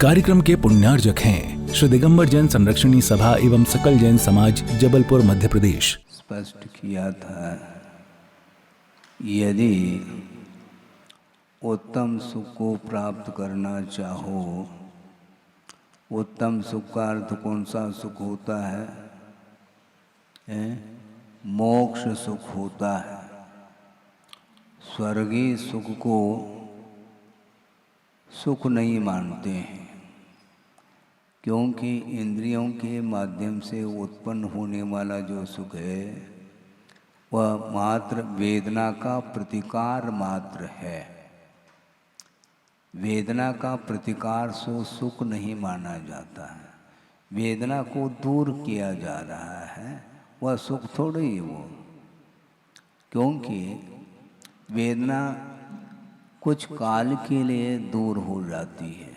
कार्यक्रम के पुण्यार्जक हैं श्री दिगंबर जैन संरक्षणी सभा एवं सकल जैन समाज, जबलपुर, मध्य प्रदेश। स्पष्ट किया था, यदि उत्तम सुख को प्राप्त करना चाहो, उत्तम सुख का अर्थ कौन सा सुख होता है? मोक्ष सुख होता है। स्वर्गीय सुख को सुख नहीं मानते हैं, क्योंकि इंद्रियों के माध्यम से उत्पन्न होने वाला जो सुख है वह मात्र वेदना का प्रतिकार मात्र है। वेदना का प्रतिकार सो सुख नहीं माना जाता है। वेदना को दूर किया जा रहा है, वह सुख थोड़ी ही वो, क्योंकि वेदना कुछ काल के लिए दूर हो जाती है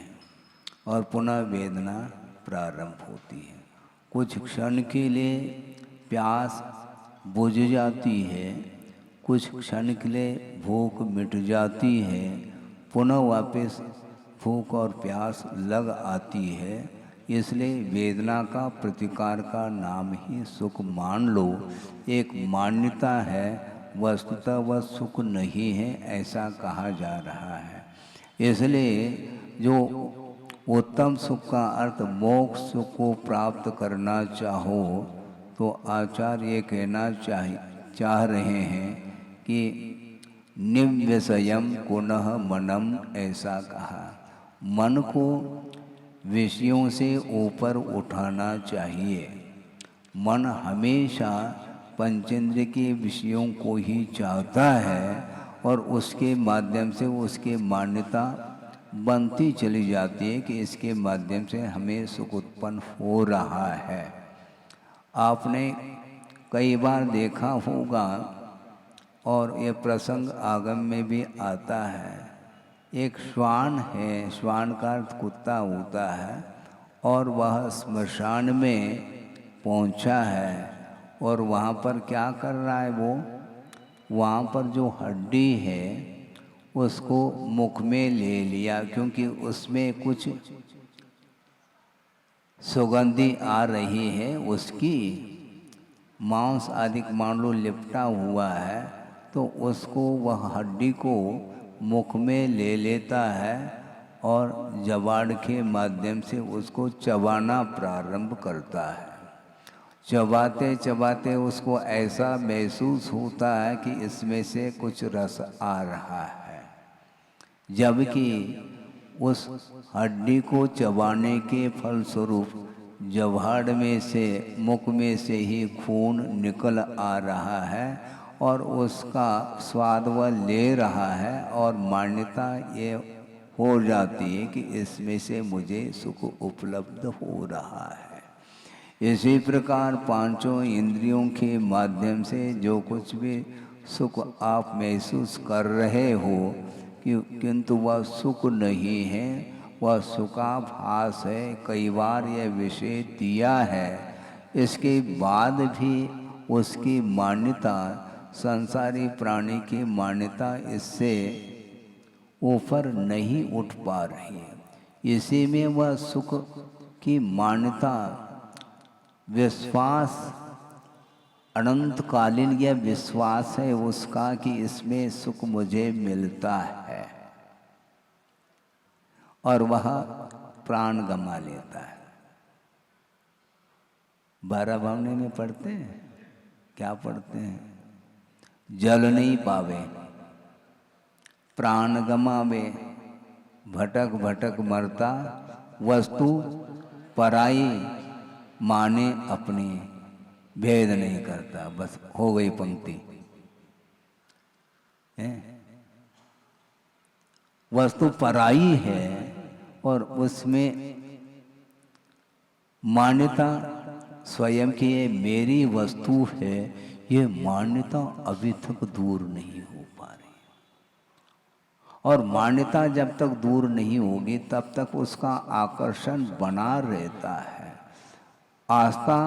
और पुनः वेदना प्रारंभ होती है। कुछ क्षण के लिए प्यास बुझ जाती है, कुछ क्षण के लिए भूख मिट जाती है, पुनः वापस भूख और प्यास लग आती है। इसलिए वेदना का प्रतिकार का नाम ही सुख मान लो। एक मान्यता है, वस्तुतः वह सुख नहीं है, ऐसा कहा जा रहा है। इसलिए जो उत्तम सुख का अर्थ मोक्ष सुख को प्राप्त करना चाहो, तो आचार्य ये कहना चाह रहे हैं कि निव्यसयम पुनः मनम, ऐसा कहा। मन को विषयों से ऊपर उठाना चाहिए। मन हमेशा पंचेंद्रिय के विषयों को ही चाहता है और उसके माध्यम से उसकी मान्यता बनती चली जाती है कि इसके माध्यम से हमें सुख उत्पन्न हो रहा है। आपने कई बार देखा होगा और ये प्रसंग आगम में भी आता है। एक श्वान है, श्वान का अर्थ कुत्ता होता है, और वह स्मशान में पहुंचा है और वहाँ पर क्या कर रहा है वो? वहाँ पर जो हड्डी है उसको मुख में ले लिया, क्योंकि उसमें कुछ सुगंधी आ रही है, उसकी मांस आदि मान लो लिपटा हुआ है, तो उसको वह हड्डी को मुख में ले लेता है और जबाड़ के माध्यम से उसको चबाना प्रारंभ करता है। चबाते चबाते उसको ऐसा महसूस होता है कि इसमें से कुछ रस आ रहा है, जबकि उस हड्डी को चबाने के फलस्वरूप जबाड़ में से, मुख में से ही खून निकल आ रहा है और उसका स्वाद वह ले रहा है, और मान्यता ये हो जाती है कि इसमें से मुझे सुख उपलब्ध हो रहा है। इसी प्रकार पांचों इंद्रियों के माध्यम से जो कुछ भी सुख आप महसूस कर रहे हो, किंतु वह सुख नहीं है, वह सुखाभास है। कई बार यह विषय दिया है, इसके बाद भी उसकी मान्यता, संसारी प्राणी की मान्यता इससे ऊपर नहीं उठ पा रही है। इसी में वह सुख की मान्यता, विश्वास, अनंतकालीन यह विश्वास है उसका कि इसमें सुख मुझे मिलता है, और वह प्राण गंवा लेता है। 12 भावने में पढ़ते हैं, क्या पढ़ते हैं? जल नहीं पावे, प्राण गमावे, भटक भटक मरता, वस्तु पराई माने अपनी, भेद नहीं करता। बस हो गई पंक्ति। वस्तु पराई है और उसमें मान्यता स्वयं की ये मेरी वस्तु है, ये मान्यता अभी तक दूर नहीं हो पा रही। और मान्यता जब तक दूर नहीं होगी तब तक उसका आकर्षण बना रहता है। आस्था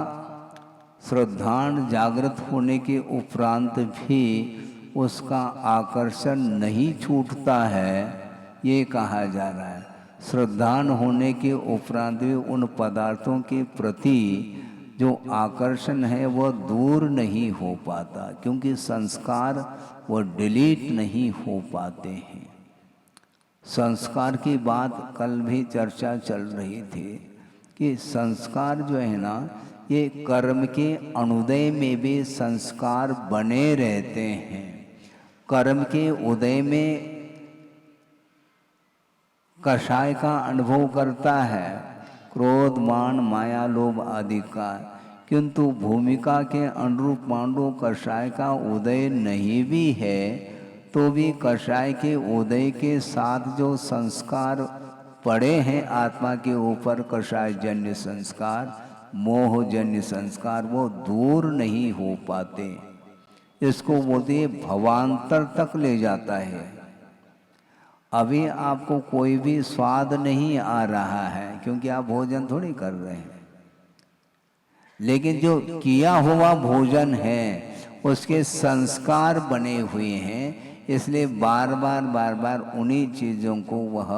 श्रद्धान जागृत होने के उपरांत भी उसका आकर्षण नहीं छूटता है, ये कहा जा रहा है। श्रद्धान होने के उपरांत भी उन पदार्थों के प्रति जो आकर्षण है वह दूर नहीं हो पाता, क्योंकि संस्कार वो डिलीट नहीं हो पाते हैं। संस्कार की बात कल भी चर्चा चल रही थी कि संस्कार जो है ना, ये कर्म के अनुदय में भी संस्कार बने रहते हैं। कर्म के उदय में कषाय का अनुभव करता है, क्रोध मान माया लोभ आदि का, किंतु भूमिका के अनुरूप मान लो कषाय का उदय नहीं भी है तो भी कषाय के उदय के साथ जो संस्कार पड़े हैं आत्मा के ऊपर, कषाय जन्य संस्कार, मोह जन्य संस्कार, वो दूर नहीं हो पाते। इसको बोलते हैं भवांतर तक ले जाता है। अभी आपको कोई भी स्वाद नहीं आ रहा है क्योंकि आप भोजन थोड़ी कर रहे हैं, लेकिन जो किया हुआ भोजन है उसके संस्कार बने हुए हैं, इसलिए बार बार उन्हीं चीज़ों को वह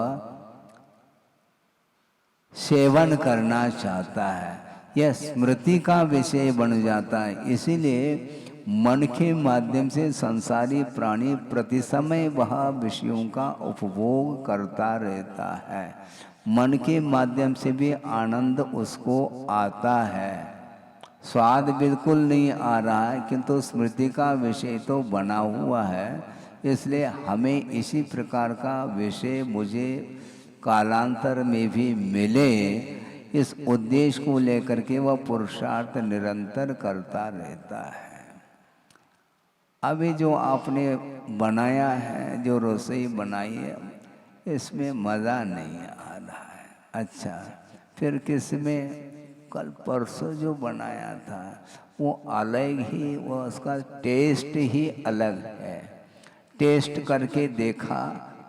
सेवन करना चाहता है। यह स्मृति का विषय बन जाता है। इसीलिए मन के माध्यम से संसारी प्राणी प्रति समय वह विषयों का उपभोग करता रहता है। मन के माध्यम से भी आनंद उसको आता है। स्वाद बिल्कुल नहीं आ रहा है किंतु स्मृति का विषय तो बना हुआ है, इसलिए हमें इसी प्रकार का विषय मुझे कालांतर में भी मिले, इस उद्देश्य को लेकर के वह पुरुषार्थ निरंतर करता रहता है। अभी जो आपने बनाया है, जो रसोई बनाई है, इसमें मज़ा नहीं आ रहा है। अच्छा, फिर किसमें कल परसों जो बनाया था वो अलग ही, वो उसका टेस्ट ही अलग है। टेस्ट करके देखा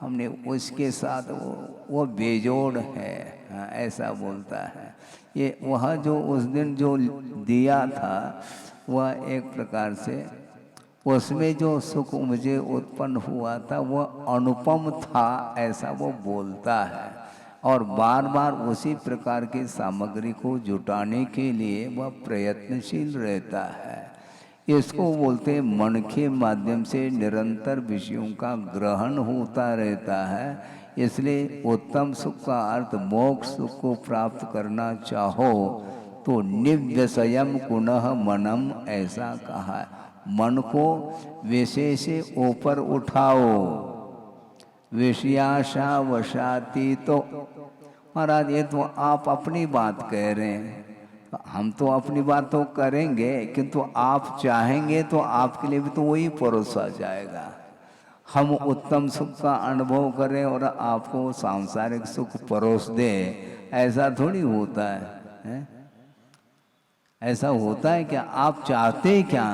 हमने, उसके साथ वो बेजोड़ है। हाँ, ऐसा बोलता है। ये वह जो उस दिन जो दिया था वह एक प्रकार से उसमें जो सुख मुझे उत्पन्न हुआ था वह अनुपम था, ऐसा वो बोलता है। और बार बार उसी प्रकार की सामग्री को जुटाने के लिए वह प्रयत्नशील रहता है। इसको बोलते हैं मन के माध्यम से निरंतर विषयों का ग्रहण होता रहता है। इसलिए उत्तम सुख का अर्थ मोक्ष सुख को प्राप्त करना चाहो तो निव्यसयम पुनः मनम, ऐसा कहा है। मन को विषय से ऊपर उठाओ, विषयाशा वशाती। तो महाराज ये तो आप अपनी बात कह रहे हैं, हम तो अपनी बात तो करेंगे, किंतु आप चाहेंगे तो आपके लिए भी तो वही परोसा जाएगा। हम उत्तम सुख का अनुभव करें और आपको सांसारिक सुख परोस दे, ऐसा थोड़ी होता है? ऐसा होता है क्या? आप चाहते क्या?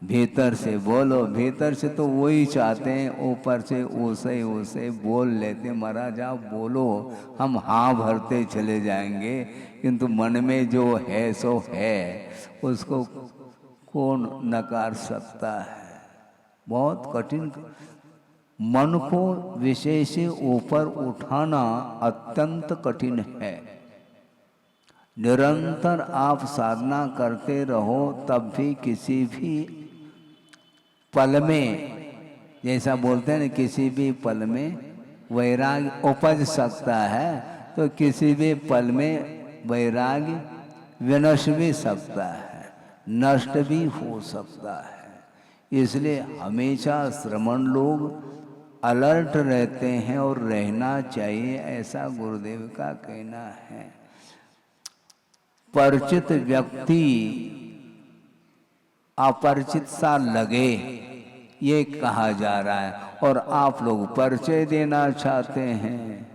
भीतर से बोलो। भीतर से तो वही चाहते हैं, ऊपर से उसे बोल लेते। महाराज आप बोलो, हम हाँ भरते चले जाएंगे, किंतु मन में जो है सो है, उसको कौन नकार सकता है? बहुत कठिन। मन को विषय से ऊपर उठाना अत्यंत कठिन है। निरंतर आप साधना करते रहो तब भी किसी भी पल में, जैसा बोलते हैं ना, किसी भी पल में वैराग्य उपज सकता है, तो किसी भी पल में वैराग्य विनष्ट भी सकता है, नष्ट भी हो सकता है। इसलिए हमेशा श्रमण लोग अलर्ट रहते हैं और रहना चाहिए, ऐसा गुरुदेव का कहना है। परिचित व्यक्ति अपरिचित सा लगे, ये कहा जा रहा है। और आप लोग परिचय देना चाहते हैं,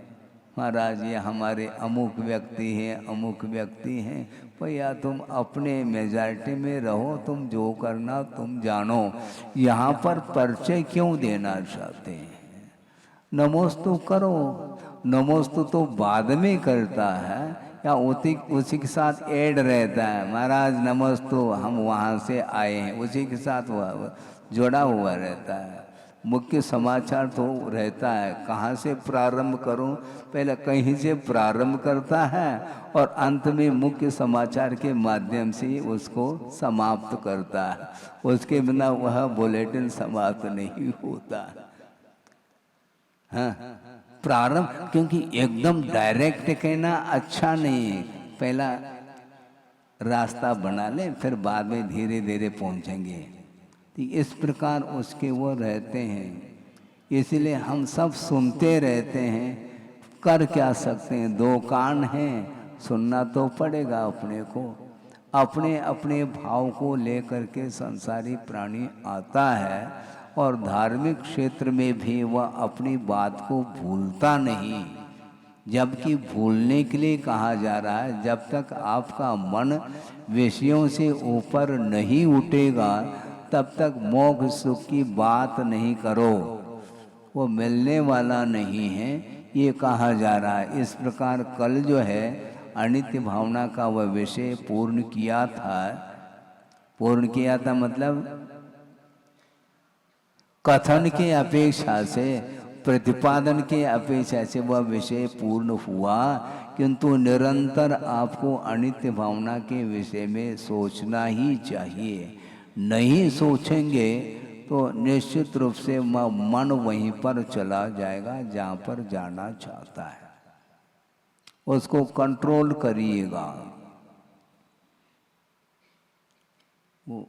महाराज ये हमारे अमुक व्यक्ति हैं, अमुक व्यक्ति हैं। भैया तुम अपने मेजॉरिटी में रहो, तुम जो करना तुम जानो। यहाँ पर परिचय क्यों देना चाहते हैं? नमोस्तु करो। नमोस्तु तो बाद में करता है या उसी के साथ ऐड रहता है। महाराज नमोस्तु, हम वहाँ से आए हैं, उसी के साथ वह जुड़ा हुआ रहता है। मुख्य समाचार तो रहता है, कहाँ से प्रारंभ करूं, पहले कहीं से प्रारंभ करता है और अंत में मुख्य समाचार के माध्यम से उसको समाप्त करता है। उसके बिना वह बुलेटिन समाप्त नहीं होता। हाँ, प्रारंभ, क्योंकि एकदम डायरेक्ट कहना अच्छा नहीं है, पहला रास्ता बना ले फिर बाद में धीरे धीरे पहुंचेंगे। तो इस प्रकार उसके वो रहते हैं, इसलिए हम सब सुनते रहते हैं, कर क्या सकते हैं, दो कान हैं, सुनना तो पड़ेगा अपने को। अपने अपने भाव को लेकर के संसारी प्राणी आता है और धार्मिक क्षेत्र में भी वह अपनी बात को भूलता नहीं, जबकि भूलने के लिए कहा जा रहा है। जब तक आपका मन विषयों से ऊपर नहीं उठेगा तब तक मोक्ष सुख की बात नहीं करो, वो मिलने वाला नहीं है, ये कहा जा रहा है। इस प्रकार कल जो है अनित्य भावना का वह विषय पूर्ण किया था, मतलब कथन के अपेक्षा से, प्रतिपादन के अपेक्षा से वह विषय पूर्ण हुआ, किंतु निरंतर आपको अनित्य भावना के विषय में सोचना ही चाहिए। नहीं सोचेंगे तो निश्चित रूप से मन वहीं पर चला जाएगा जहाँ पर जाना चाहता है। उसको कंट्रोल करिएगा। वो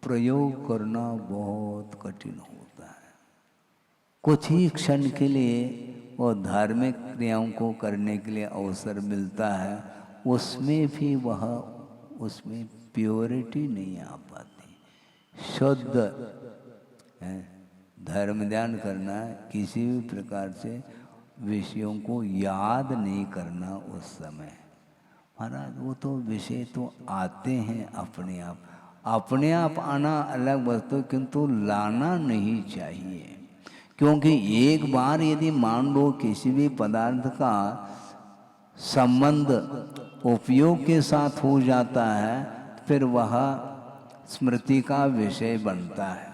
प्रयोग करना बहुत कठिन होता है। कुछ ही क्षण के लिए वो धार्मिक क्रियाओं को करने के लिए अवसर मिलता है, उसमें भी वह उसमें प्योरिटी नहीं आ पाती। शुद्ध धर्म ध्यान करना, किसी भी प्रकार से विषयों को याद नहीं करना उस समय। महाराज वो तो विषय तो आते हैं अपने आप आना अलग वस्तु, किंतु लाना नहीं चाहिए। क्योंकि एक बार यदि मान लो किसी भी पदार्थ का संबंध उपयोग के साथ हो जाता है, फिर वह स्मृति का विषय बनता है।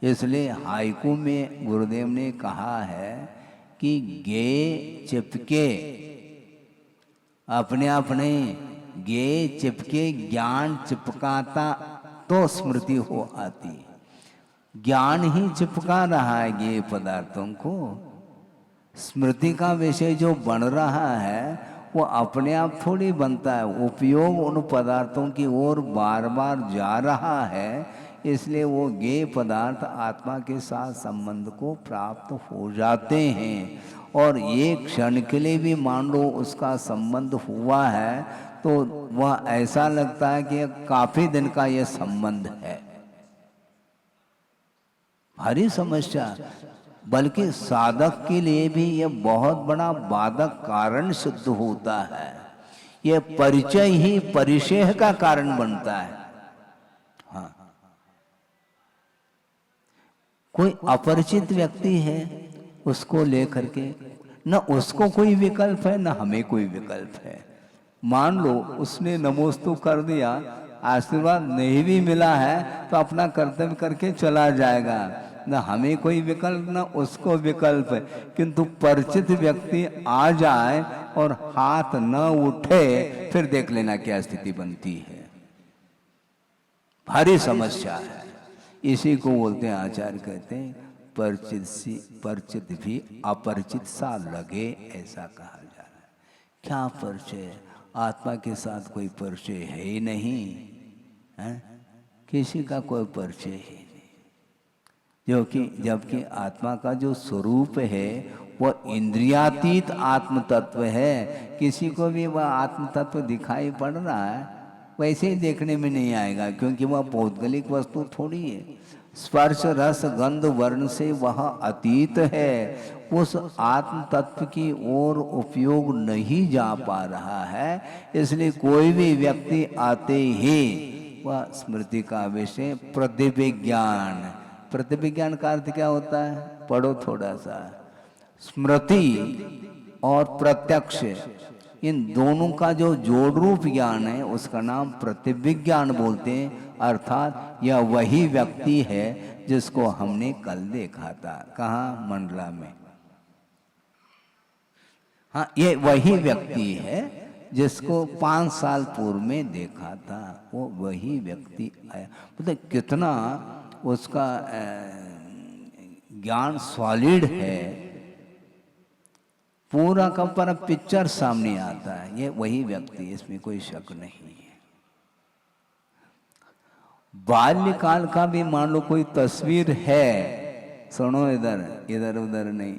इसलिए हाइकू में गुरुदेव ने कहा है कि गे चिपके, अपने अपने गे चिपके, ज्ञान चिपकाता तो स्मृति हो आती। ज्ञान ही चिपका रहा है ये पदार्थों को। स्मृति का विषय जो बन रहा है वो अपने आप थोड़ी बनता है, उपयोग उन पदार्थों की ओर बार बार जा रहा है, इसलिए वो ज्ञेय पदार्थ आत्मा के साथ संबंध को प्राप्त हो जाते हैं। और एक क्षण के लिए भी मान लो उसका संबंध हुआ है तो वह ऐसा लगता है कि काफी दिन का यह संबंध है। भारी समस्या, बल्कि साधक के लिए भी यह बहुत बड़ा बाधक कारण सिद्ध होता है। यह परिचय ही परिचय का कारण बनता है। हाँ, कोई अपरिचित व्यक्ति है, उसको लेकर के न उसको कोई विकल्प है न हमें कोई विकल्प है। मान लो उसने नमोस्तु कर दिया, आशीर्वाद नहीं भी मिला है तो अपना कर्तव्य करके चला जाएगा, न हमें कोई विकल्प न उसको विकल्प है। किंतु परिचित व्यक्ति आ जाए और हाथ न उठे, फिर देख लेना क्या स्थिति बनती है। भारी समस्या है। इसी को बोलते हैं, आचार्य कहते हैं, परिचित भी अपरिचित सा लगे, ऐसा कहा जा रहा है। क्या परिचय? आत्मा के साथ कोई परिचय है ही नहीं है, किसी का कोई परिचय ही नहीं। जबकि आत्मा का जो स्वरूप है वह इंद्रियातीत आत्म तत्व है। किसी को भी वह आत्म तत्व दिखाई पड़ रहा है, वैसे ही देखने में नहीं आएगा, क्योंकि वह भौगोलिक वस्तु थोड़ी है। स्पर्श रस गंध वर्ण से वह अतीत है। उस आत्म तत्व की ओर उपयोग नहीं जा पा रहा है, इसलिए कोई भी व्यक्ति आते ही वह स्मृति का विषय प्रतिविज्ञान। प्रतिविज्ञान का अर्थ क्या होता है? पढ़ो थोड़ा सा। स्मृति और प्रत्यक्ष, इन दोनों का जो जोड़ रूप ज्ञान है उसका नाम प्रतिविज्ञान बोलते हैं। अर्थात यह वही व्यक्ति है जिसको हमने कल देखा था। कहाँ? मंडला में। हाँ, ये वही व्यक्ति है जिसको 5 साल पूर्व में देखा था, वो वही व्यक्ति आया। मतलब कितना उसका ज्ञान सॉलिड है, पूरा का पूरा पिक्चर सामने आता है। ये वही व्यक्ति, इसमें कोई शक नहीं है। बाल्यकाल का भी मान लो कोई तस्वीर है, सुनो इधर इधर उधर नहीं,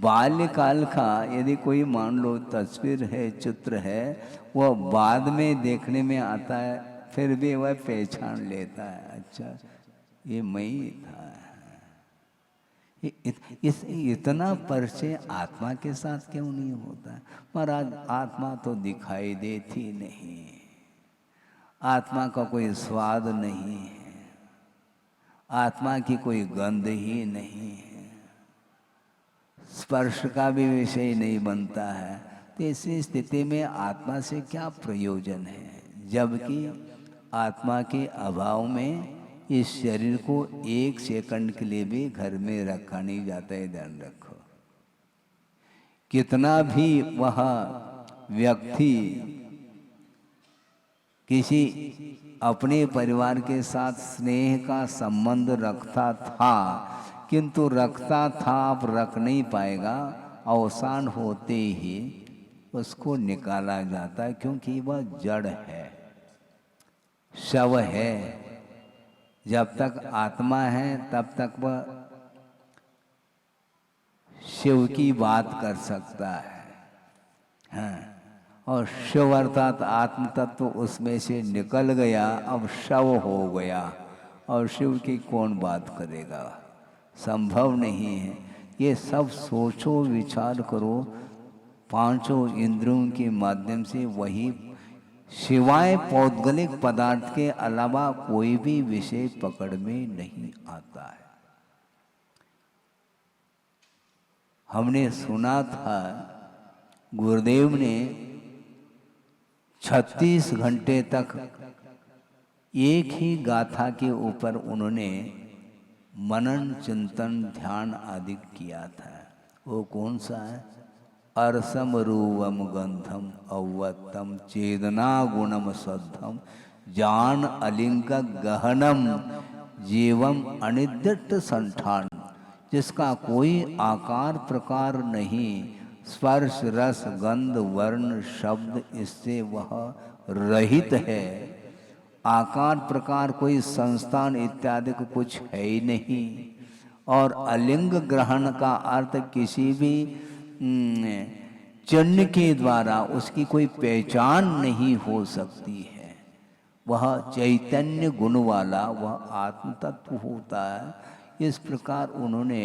बाल्यकाल का यदि कोई मान लो तस्वीर है, चित्र है, वह बाद में देखने में आता है, फिर भी वह पहचान लेता है, अच्छा ये मैं ही था। इतना परिचय आत्मा के साथ क्यों नहीं होता है? महाराज आत्मा तो दिखाई देती नहीं, आत्मा का कोई स्वाद नहीं है, आत्मा की कोई गंध ही नहीं है, स्पर्श का भी विषय नहीं बनता है। तो ऐसी स्थिति में आत्मा से क्या प्रयोजन है? जबकि आत्मा के अभाव में इस शरीर को 1 सेकंड के लिए भी घर में रखा नहीं जाता है, ध्यान रखो। कितना भी वह व्यक्ति किसी अपने परिवार के साथ स्नेह का संबंध रखता था, किंतु रखता था अब रख नहीं पाएगा, अवसान होते ही उसको निकाला जाता है, क्योंकि वह जड़ है, शव है। जब तक आत्मा है तब तक वह शिव की बात कर सकता है, हाँ। और शिव अर्थात आत्म तत्व उसमें से निकल गया, अब शव हो गया, और शिव की कौन बात करेगा? संभव नहीं है। ये सब सोचो विचार करो, 5 इंद्रियों के माध्यम से वही, सिवाय पौद्गलिक पदार्थ के अलावा कोई भी विषय पकड़ में नहीं आता है। हमने सुना था गुरुदेव ने 36 घंटे तक एक ही गाथा के ऊपर उन्होंने मनन चिंतन ध्यान आदि किया था। वो कौन सा है? अरसम रूवम गंधम अवत्तम चेदना गुणम सद्धम जान अलिंग गहनम जीवम अनिद्यत संठान, जिसका कोई आकार प्रकार नहीं, स्पर्श रस गंध वर्ण शब्द इससे वह रहित है। आकार प्रकार कोई संस्थान इत्यादि को कुछ है ही नहीं, और अलिंग ग्रहण का अर्थ किसी भी चिन्ह के द्वारा उसकी कोई पहचान नहीं हो सकती है। वह चैतन्य गुण वाला वह आत्म तत्व होता है। इस प्रकार उन्होंने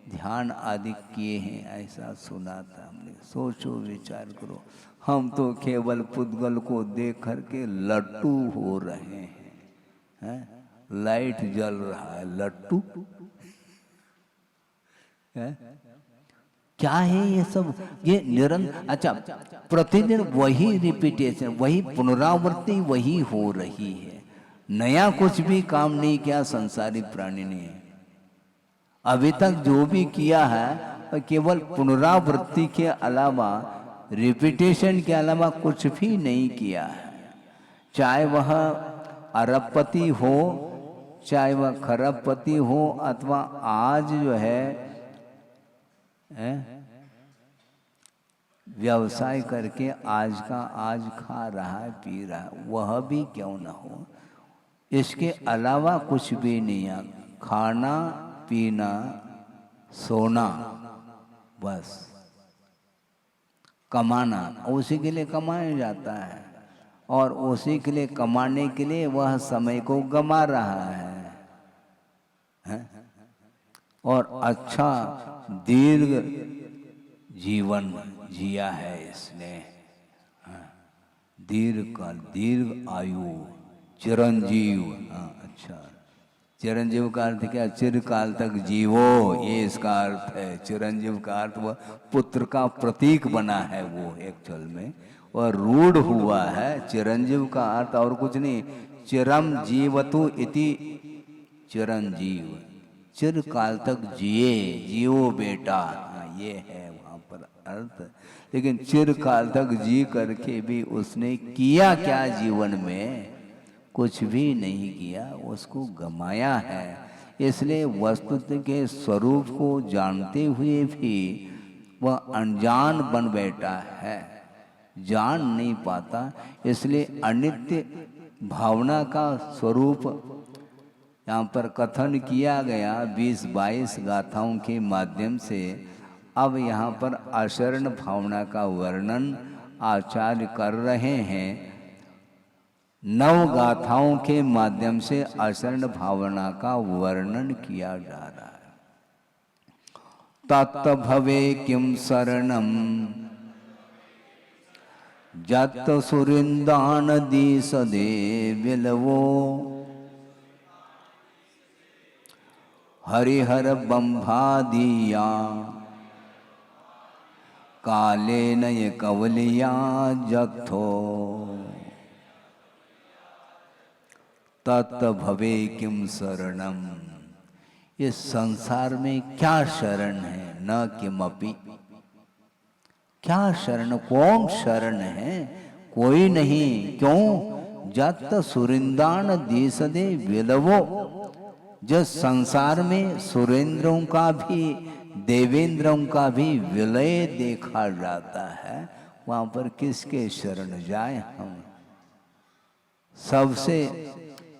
ध्यान आदि किए हैं, ऐसा सुना था हमने। सोचो विचार करो, हम तो केवल पुद्गल को देख करके लट्टू हो रहे हैं, लाइट जल रहा है, लट्टू है? क्या है ये सब? ये निरंतर, अच्छा प्रतिदिन वही रिपीटेशन, वही पुनरावृत्ति वही हो रही है। नया कुछ भी काम नहीं किया संसारी प्राणी ने। अभी तक जो भी किया है केवल पुनरावृत्ति के अलावा, रिपीटेशन के अलावा कुछ भी नहीं किया है। चाहे वह अरबपति हो, चाहे वह खरबपति हो, अथवा आज जो है व्यवसाय करके आज का आज खा रहा है, पी रहा है, वह भी क्यों ना हो। इसके अलावा कुछ भी नहीं है। खाना पीना सोना, बस कमाना, उसी के लिए कमाया जाता है, और उसी के लिए कमाने के लिए वह समय को गंवा रहा है? और अच्छा दीर्घ जीवन जिया है इसने, दीर्घ काल, दीर्घ आयु, चिरंजीव। अच्छा, चिरंजीव का अर्थ क्या? चिरकाल तक जीवो, ये इसका अर्थ है। चिरंजीव का अर्थ वह पुत्र का प्रतीक बना है वो एक्चुअल में, और रूढ़ हुआ है। चिरंजीव का अर्थ और कुछ नहीं, चिरम जीवतु इति चिरंजीव, चिरकाल तक जिए, जियो बेटा, ये है वहाँ पर अर्थ। लेकिन चिरकाल तक जी करके भी उसने किया क्या जीवन में? कुछ भी नहीं किया, उसको गमाया है। इसलिए वस्तुतः के स्वरूप को जानते हुए भी वह अनजान बन बैठा है, जान नहीं पाता। इसलिए अनित्य भावना का स्वरूप यहाँ पर कथन किया गया 20-22 गाथाओं के माध्यम से। अब यहाँ पर अशरण भावना का वर्णन आचार्य कर रहे हैं। 9 गाथाओं के माध्यम से अशरण भावना का वर्णन किया जा रहा है। तत् भवे किम शरणम जत सुरिंदान दिसदे विलवो हरिहर बंभादिया काले नय कवलिया जत्थो तत् भवे किम शरणम। इस संसार में क्या शरण है? न किमपि। क्या शरण? कौन शरण है? कोई नहीं। क्यों? जत सुरिंदान दिसदे विलवो, जो संसार में सुरेंद्रों का भी देवेंद्रों का भी विलय देखा जाता है, वहां पर किसके शरण जाए हम? सबसे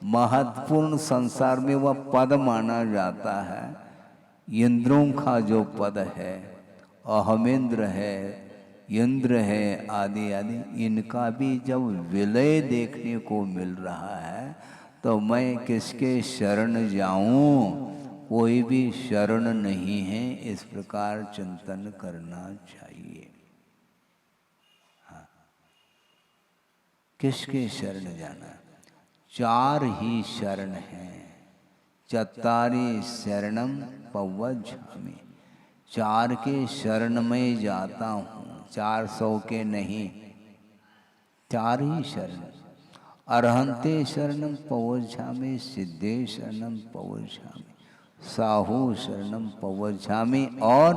महत्वपूर्ण संसार में वह पद माना जाता है, इंद्रों का जो पद है, अहमेंद्र है, इंद्र है, आदि आदि, इनका भी जब विलय देखने को मिल रहा है तो मैं किसके शरण जाऊं? कोई भी शरण नहीं है। इस प्रकार चिंतन करना चाहिए। हाँ, किसके शरण जाना? 4 ही शरण हैं। चत्तारि शरणम पवज्झामि, 4 के शरण में जाता हूँ, 400 के नहीं, 4 ही शरण। अरहंते शरणम पवज्झामि, सिद्धे शरणम पवज्झामि, साहू शरणम पवज्झामि, और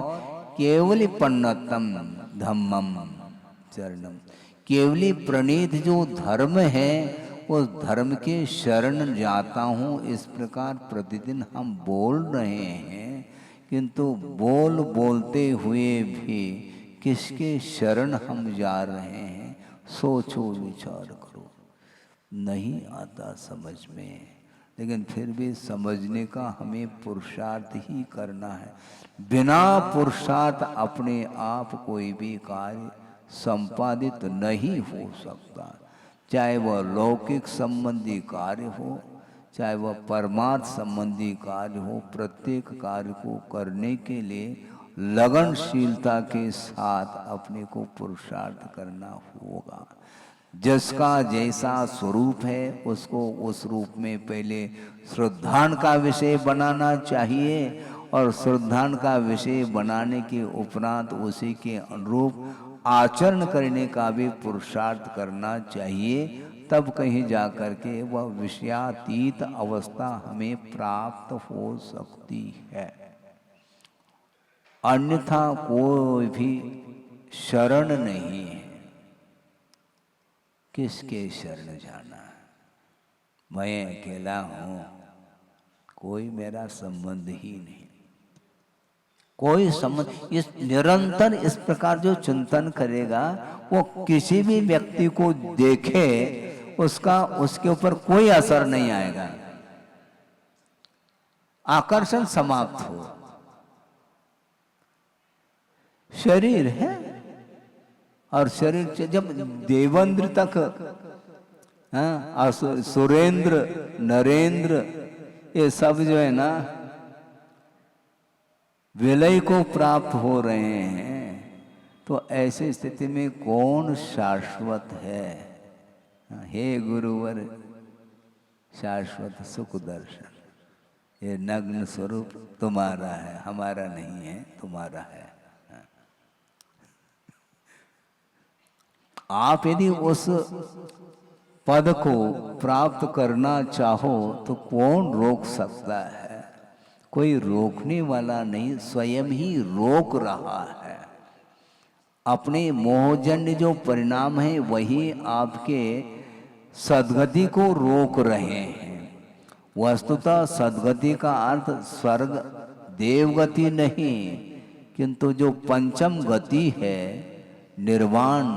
केवली पन्नतम धम्मम शरणम। केवली प्रणीत जो धर्म है उस धर्म के शरण जाता हूँ। इस प्रकार प्रतिदिन हम बोल रहे हैं, किंतु बोलते हुए भी किसके शरण हम जा रहे हैं? सोचो, विचार करो। नहीं आता समझ में, लेकिन फिर भी समझने का हमें पुरुषार्थ ही करना है। बिना पुरुषार्थ अपने आप कोई भी कार्य संपादित नहीं हो सकता। चाहे वह लौकिक संबंधी कार्य हो, चाहे वह परमार्थ संबंधी कार्य हो, प्रत्येक कार्य को करने के लिए लगनशीलता के साथ अपने को पुरुषार्थ करना होगा। जिसका जैसा स्वरूप है उसको उस रूप में पहले श्रद्धान का विषय बनाना चाहिए, और श्रद्धान का विषय बनाने के उपरांत उसी के अनुरूप आचरण करने का भी पुरुषार्थ करना चाहिए। तब कहीं जा कर के वह विषयातीत अवस्था हमें प्राप्त हो सकती है। अन्यथा कोई भी शरण नहीं है। किसके शरण जाना? मैं अकेला हूं, कोई मेरा संबंध ही नहीं, कोई संबंध। इस निरंतर इस प्रकार जो चिंतन करेगा वो किसी भी व्यक्ति को देखे उसका उसके ऊपर कोई असर नहीं आएगा, आकर्षण समाप्त हो। शरीर है, और शरीर जब देवेंद्र तक, सुरेंद्र, नरेंद्र, ये सब जो है ना विलय को प्राप्त हो रहे हैं, तो ऐसी स्थिति में कौन शाश्वत है? हे गुरुवर शाश्वत सुख दर्शन। ये नग्न स्वरूप तुम्हारा है, हमारा नहीं है, तुम्हारा है। आप यदि उस पद को प्राप्त करना चाहो तो कौन रोक सकता है? कोई रोकने वाला नहीं, स्वयं ही रोक रहा है। अपने मोहजन्य जो परिणाम है वही आपके सद्गति को रोक रहे हैं। वस्तुतः सद्गति का अर्थ स्वर्ग देवगति नहीं, किंतु जो पंचम गति है निर्वाण,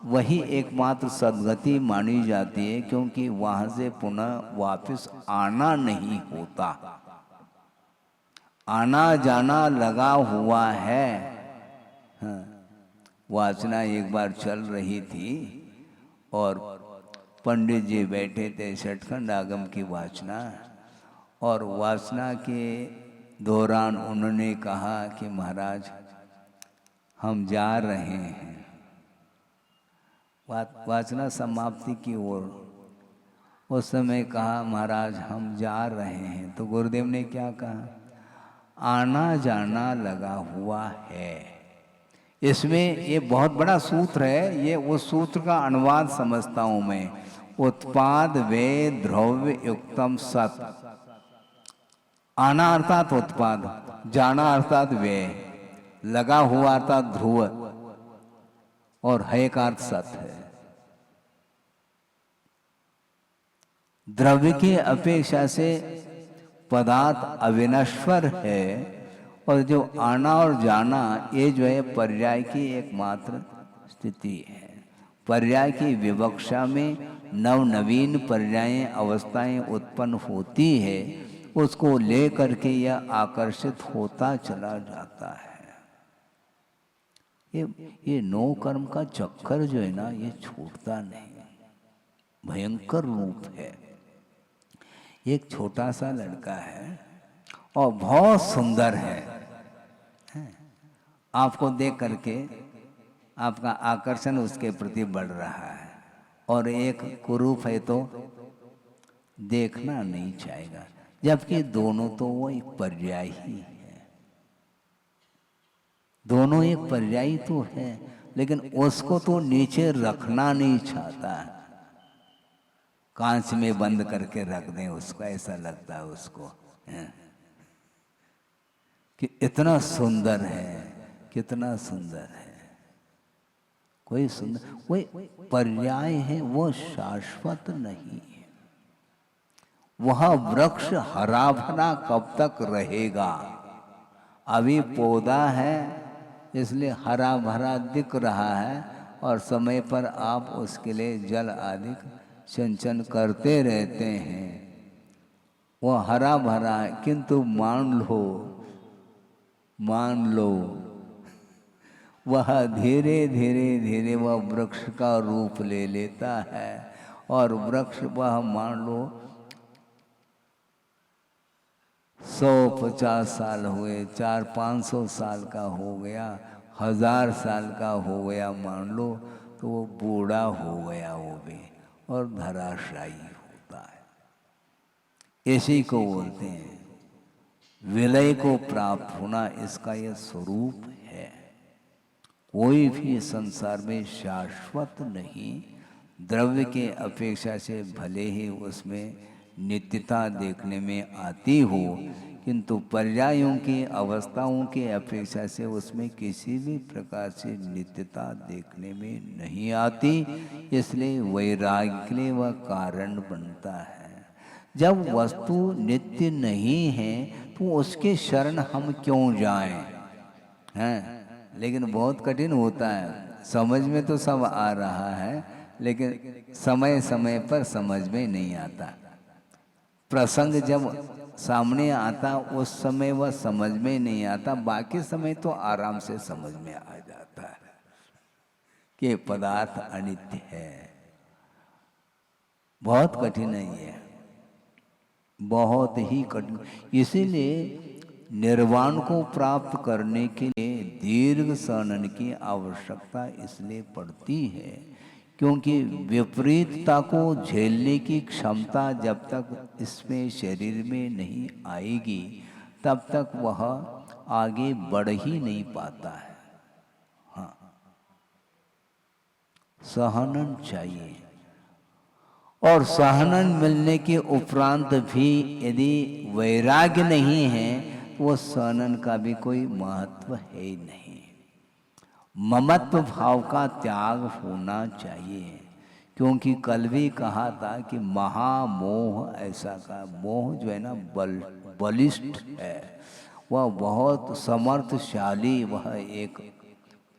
वही एकमात्र सद्गति मानी जाती है, क्योंकि वहां से पुनः वापस आना नहीं होता। आना जाना लगा हुआ है। हाँ। वासना एक बार चल रही थी और पंडित जी बैठे थे, षटखंड आगम की वासना, और वासना के दौरान उन्होंने कहा कि महाराज हम जा रहे हैं वासना समाप्ति की ओर। उस समय कहा महाराज हम जा रहे हैं, तो गुरुदेव ने क्या कहा? आना जाना लगा हुआ है। इसमें ये बहुत बड़ा सूत्र है, ये उस सूत्र का अनुवाद समझता हूं मैं। उत्पाद वे द्रव्य युक्तम सत। आना अर्थात उत्पाद, जाना अर्थात वे, लगा हुआ अर्थात ध्रुव, और है का अर्थ सत है। द्रव्य की अपेक्षा से पदार्थ अविनश्वर है, और जो आना और जाना ये जो है पर्याय की एकमात्र स्थिति है। पर्याय की विवक्षा में नव नवीन पर्यायें अवस्थाएं उत्पन्न होती है, उसको ले करके यह आकर्षित होता चला जाता है। ये नो कर्म का चक्कर जो है ना, ये छूटता नहीं, भयंकर रूप है। एक छोटा सा लड़का है और बहुत सुंदर है। आपको देख करके आपका आकर्षण उसके प्रति बढ़ रहा है, और एक कुरूप है तो देखना नहीं चाहेगा, जबकि दोनों तो वो एक पर्याय ही है। दोनों एक पर्याय तो है, लेकिन उसको तो नीचे रखना नहीं चाहता। कांच में बंद करके रख दें उसको, ऐसा लगता है उसको कि इतना सुंदर है, कितना सुंदर है। कोई सुंदर, कोई पर्याय है, वो शाश्वत नहीं है। वह वृक्ष हरा भरा कब तक रहेगा? अभी पौधा है इसलिए हरा भरा दिख रहा है, और समय पर आप उसके लिए जल आदि सिंचन करते रहते हैं, वो हरा भरा है। किंतु मान लो वह धीरे धीरे धीरे वह वृक्ष का रूप ले लेता है, और वृक्ष वह मान लो 150 साल हुए, 400-500 साल का हो गया, 1000 साल का हो गया मान लो, तो वो बूढ़ा हो गया वो भी, और धराशायी होता है। इसी को बोलते हैं विलय को प्राप्त होना, इसका यह स्वरूप है। कोई भी संसार में शाश्वत नहीं। द्रव्य के अपेक्षा से भले ही उसमें नित्यता देखने में आती हो, किंतु पर्यायों की अवस्थाओं की अपेक्षा से उसमें किसी भी प्रकार से नित्यता देखने में नहीं आती। इसलिए वैराग्य के लिए वह कारण बनता है। जब वस्तु नित्य नहीं है तो उसके शरण हम क्यों जाएं? हैं, लेकिन बहुत कठिन होता है। समझ में तो सब आ रहा है, लेकिन समय समय पर समझ में नहीं आता। प्रसंग जब सामने आता उस समय वह समझ में नहीं आता, बाकी समय तो आराम से समझ में आ जाता है कि पदार्थ अनित्य है। बहुत कठिन है ये, बहुत ही कठिन। इसीलिए निर्वाण को प्राप्त करने के लिए दीर्घ सहनन की आवश्यकता इसलिए पड़ती है, क्योंकि विपरीतता को झेलने की क्षमता जब तक इसमें शरीर में नहीं आएगी तब तक वह आगे बढ़ ही नहीं पाता है। हाँ, सहनन चाहिए, और सहनन मिलने के उपरांत भी यदि वैराग्य नहीं है तो वो सहनन का भी कोई महत्व है ही नहीं। ममत्व भाव का त्याग होना चाहिए, क्योंकि कल भी कहा था कि महामोह ऐसा का मोह जो है ना बलिष्ठ है, वह बहुत समर्थशाली, वह एक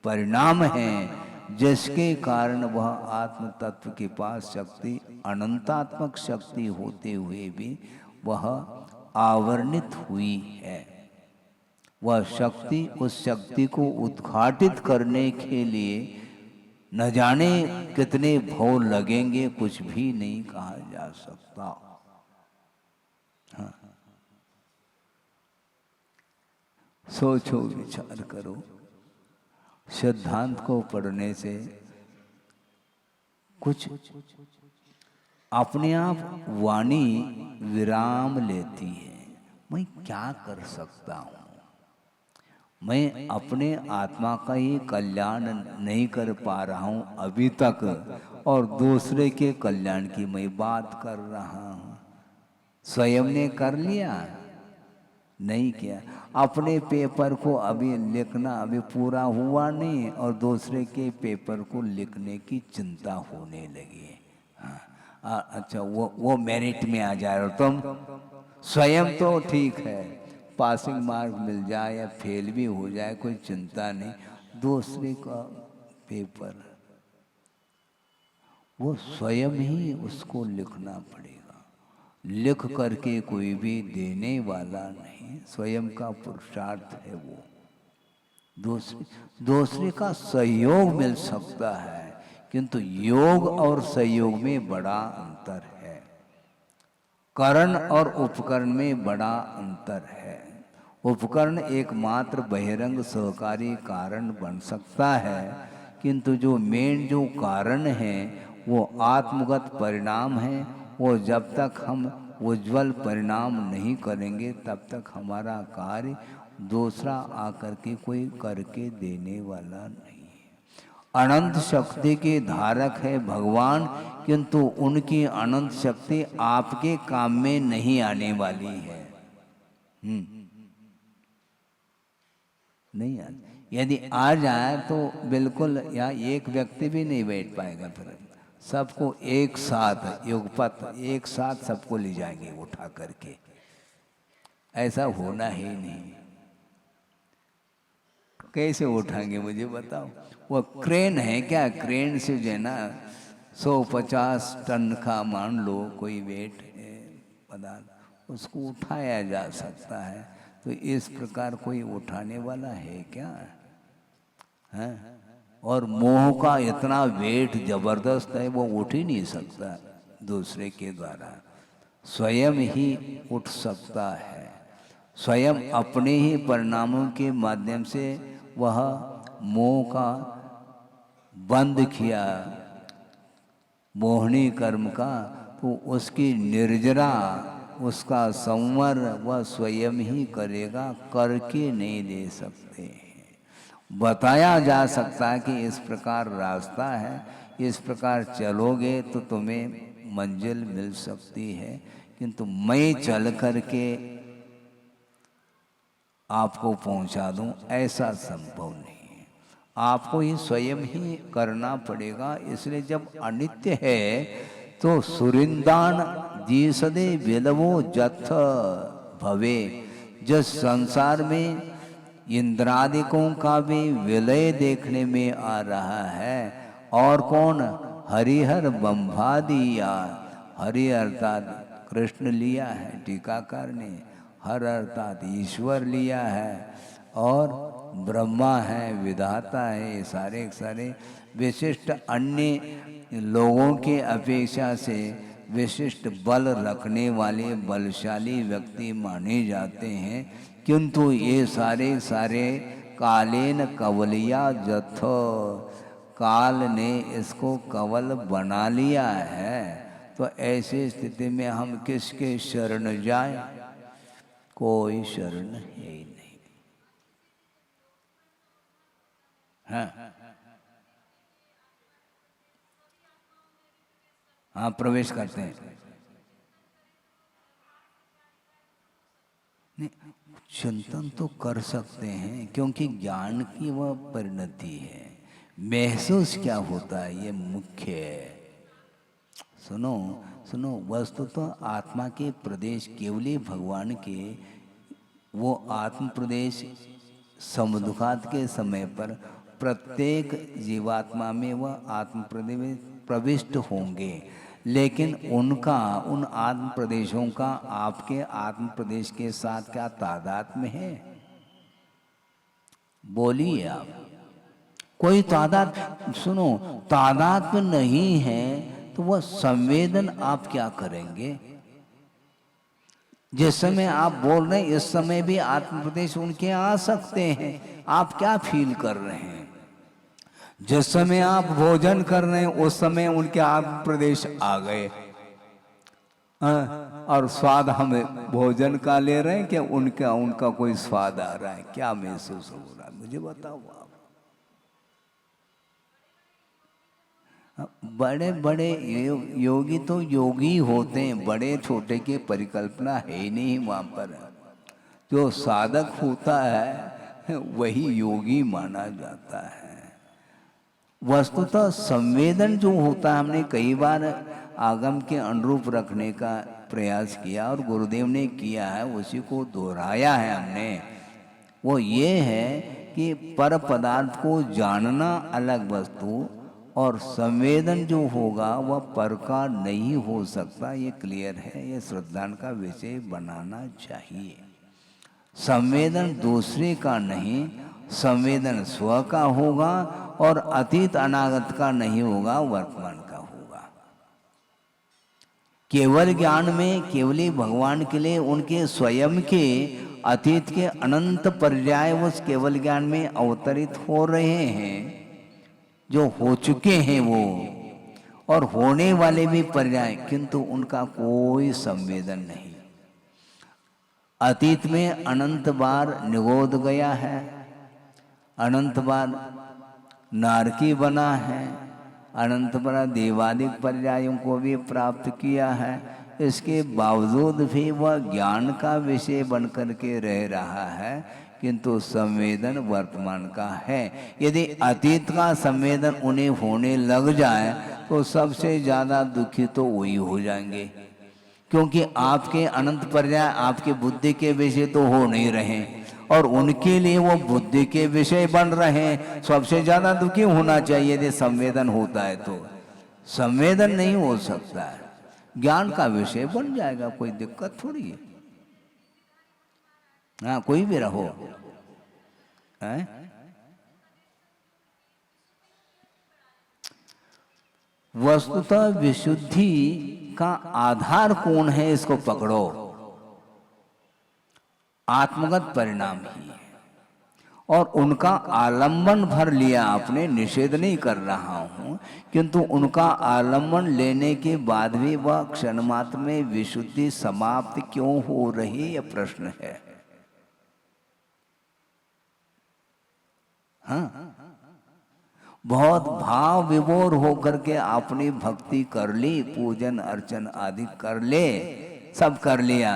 परिणाम है जिसके कारण वह आत्म तत्व के पास शक्ति, अनंतात्मक शक्ति होते हुए भी वह आवरणित हुई है। वह शक्ति, उस शक्ति को उद्घाटित करने के लिए न जाने कितने भव लगेंगे, कुछ भी नहीं कहा जा सकता। हाँ। सोचो, विचार करो, सिद्धांत को पढ़ने से कुछ अपने आप वाणी विराम लेती है। मैं क्या कर सकता हूँ, मैं अपने आत्मा का ही कल्याण नहीं कर पा रहा हूँ अभी तक, और दूसरे के कल्याण की मैं बात कर रहा हूँ। स्वयं ने कर लिया? नहीं किया। अपने पेपर को अभी लिखना अभी पूरा हुआ नहीं, और दूसरे के पेपर को लिखने की चिंता होने लगी। हाँ, अच्छा वो मेरिट में आ जाए, और तुम स्वयं तो ठीक है, पासिंग मार्क मिल जाए या फेल भी हो जाए, कोई चिंता नहीं। दूसरे का पेपर वो स्वयं ही उसको लिखना पड़ेगा। लिख करके कोई भी देने वाला नहीं, स्वयं का पुरुषार्थ है वो। दूसरे का सहयोग मिल सकता है, किंतु योग और सहयोग में बड़ा अंतर है। करण और उपकरण में बड़ा अंतर है। उपकरण एकमात्र बहिरंग सहकारी कारण बन सकता है, किंतु जो मेन जो कारण है वो आत्मगत परिणाम है। वो जब तक हम उज्जवल परिणाम नहीं करेंगे तब तक हमारा कार्य दूसरा आकर के कोई करके देने वाला नहीं है। अनंत शक्ति के धारक है भगवान, किंतु उनकी अनंत शक्ति आपके काम में नहीं आने वाली है। नहीं आती। यदि आ जाए तो बिल्कुल या एक व्यक्ति भी नहीं बैठ पाएगा, फिर सबको एक साथ युगपत एक साथ सबको ले जाएंगे उठा करके। ऐसा होना ही नहीं। कैसे उठाएंगे मुझे बताओ? वो क्रेन है क्या? क्रेन से जो है ना 150 टन का मान लो कोई वेट पदार्थ, उसको उठाया जा सकता है। तो इस प्रकार कोई उठाने वाला है क्या? है? और मोह का इतना वेट जबरदस्त है, वो उठ ही नहीं सकता दूसरे के द्वारा। स्वयं ही उठ सकता है। स्वयं अपने ही परिणामों के माध्यम से वह मोह का बंद किया, मोहनी कर्म का, तो उसकी निर्जरा, उसका संवर वह स्वयं ही करेगा, करके नहीं दे सकते। बताया जा सकता है कि इस प्रकार रास्ता है, इस प्रकार चलोगे तो तुम्हें मंजिल मिल सकती है, किंतु मैं चल करके आपको पहुंचा दूं ऐसा संभव नहीं है। आपको ही स्वयं ही करना पड़ेगा। इसलिए जब अनित्य है तो सुरिंदान जीसदे विलवो जथ भवे। जिस संसार में इंद्रादिकों का भी विलय देखने में आ रहा है, और कौन? हरिहर बंभादिया। हरि अर्थात कृष्ण लिया है टीकाकार ने, हर अर्थात ईश्वर लिया है, और ब्रह्मा है, विधाता है। सारे सारे विशिष्ट अन्य लोगों के अपेक्षा से विशिष्ट बल रखने वाले बलशाली व्यक्ति माने जाते हैं, किंतु ये सारे सारे कालेन कवलिया जथो, काल ने इसको कवल बना लिया है, तो ऐसी स्थिति में हम किसके शरण जाएं? कोई शरण है ही नहीं। हाँ हाँ, प्रवेश करते हैं। नहीं, चिंतन तो कर सकते हैं, क्योंकि ज्ञान की वह परिणति है। महसूस क्या होता है ये मुख्य है। सुनो सुनो, वस्तु तो आत्मा के प्रदेश केवली भगवान के, वो आत्म प्रदेश समुद्घात के समय पर प्रत्येक जीवात्मा में वह आत्म प्रदेश प्रविष्ट होंगे, लेकिन उनका, उन आत्म प्रदेशों का आपके आत्म प्रदेश के साथ क्या तादात्म्य है? बोलिए आप। कोई तादाद, सुनो, तादात्म्य नहीं है तो वह संवेदन आप क्या करेंगे? जिस समय आप बोल रहे हैं इस समय भी आत्म प्रदेश उनके आ सकते हैं। आप क्या फील कर रहे हैं? जिस समय आप भोजन कर रहे हैं उस समय उनके आत्म प्रदेश आ गए, और स्वाद हम भोजन का ले रहे हैं कि उनका कोई स्वाद आ रहा है? क्या महसूस हो रहा है मुझे बताओ आप। बड़े बड़े योगी तो योगी होते हैं, बड़े छोटे की परिकल्पना है ही नहीं वहाँ पर। जो साधक होता है वही योगी माना जाता है। वस्तुतः संवेदन जो होता है, हमने कई बार आगम के अनुरूप रखने का प्रयास किया और गुरुदेव ने किया है, उसी को दोहराया है हमने। वो ये है कि पर पदार्थ को जानना अलग वस्तु, और संवेदन जो होगा वह पर का नहीं हो सकता। ये क्लियर है, ये श्रद्धा का विषय बनाना चाहिए। संवेदन दूसरे का नहीं, संवेदन स्व का होगा, और अतीत अनागत का नहीं होगा, वर्तमान का होगा। केवल ज्ञान में केवली भगवान के लिए उनके स्वयं के अतीत के अनंत पर्याय उस केवल ज्ञान में अवतरित हो रहे हैं, जो हो चुके हैं वो, और होने वाले भी पर्याय, किंतु उनका कोई संवेदन नहीं। अतीत में अनंत बार निगोद गया है, अनंत बार नारकी बना है, अनंत बार देवादिक पर्यायों को भी प्राप्त किया है। इसके बावजूद भी वह ज्ञान का विषय बन करके रह रहा है, किंतु संवेदन वर्तमान का है। यदि अतीत का संवेदन उन्हें होने लग जाए तो सबसे ज्यादा दुखी तो वही हो जाएंगे, क्योंकि आपके अनंत पर्याय आपके बुद्धि के विषय तो हो नहीं रहे, और उनके लिए वो बुद्धि के विषय बन रहे हैं। सबसे ज्यादा दुखी होना चाहिए यदि संवेदन होता है, तो संवेदन नहीं हो सकता है। ज्ञान का विषय बन जाएगा, कोई दिक्कत थोड़ी है। हाँ, कोई भी रहो है? वस्तुतः विशुद्धि का आधार कौन है, इसको पकड़ो। आत्मगत परिणाम ही है, और उनका आलंबन भर लिया आपने। निषेध नहीं कर रहा हूं, किंतु उनका आलंबन लेने के बाद भी वह क्षण मात्र में विशुद्धि समाप्त क्यों हो रही, यह प्रश्न है। हाँ, बहुत भाव विभोर होकर के आपने भक्ति कर ली, पूजन अर्चन आदि कर ले, सब कर लिया,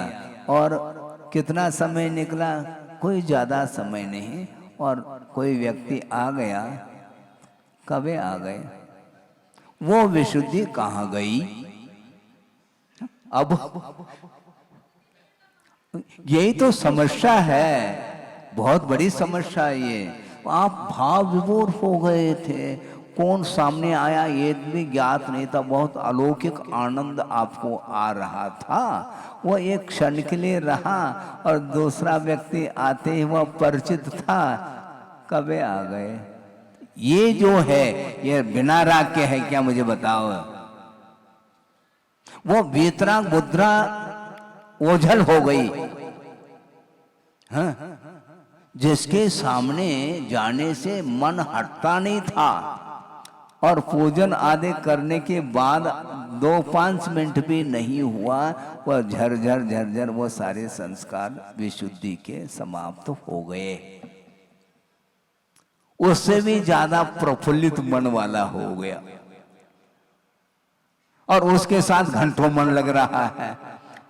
और कितना समय निकला? कोई ज्यादा समय नहीं, और कोई व्यक्ति आ गया, कभी आ गए, वो विशुद्धि कहाँ गई? अब यही तो समस्या है, बहुत बड़ी समस्या है ये। आप भाव विभोर हो गए थे, कौन सामने आया ये भी ज्ञात नहीं था, बहुत अलौकिक आनंद आपको आ रहा था, वो एक क्षण के लिए रहा, और दूसरा व्यक्ति आते ही वह परिचित था, कबे आ गए। ये जो है ये बिना राग के है क्या, मुझे बताओ। वो वीतराग मुद्रा ओझल हो गई। हाँ, जिसके सामने जाने से मन हटता नहीं था, और पूजन आदि करने के बाद 2-5 मिनट भी नहीं हुआ, वह झरझर झरझर वो सारे संस्कार विशुद्धि के समाप्त हो गए। उससे भी ज्यादा प्रफुल्लित मन वाला हो गया और उसके साथ घंटों मन लग रहा है।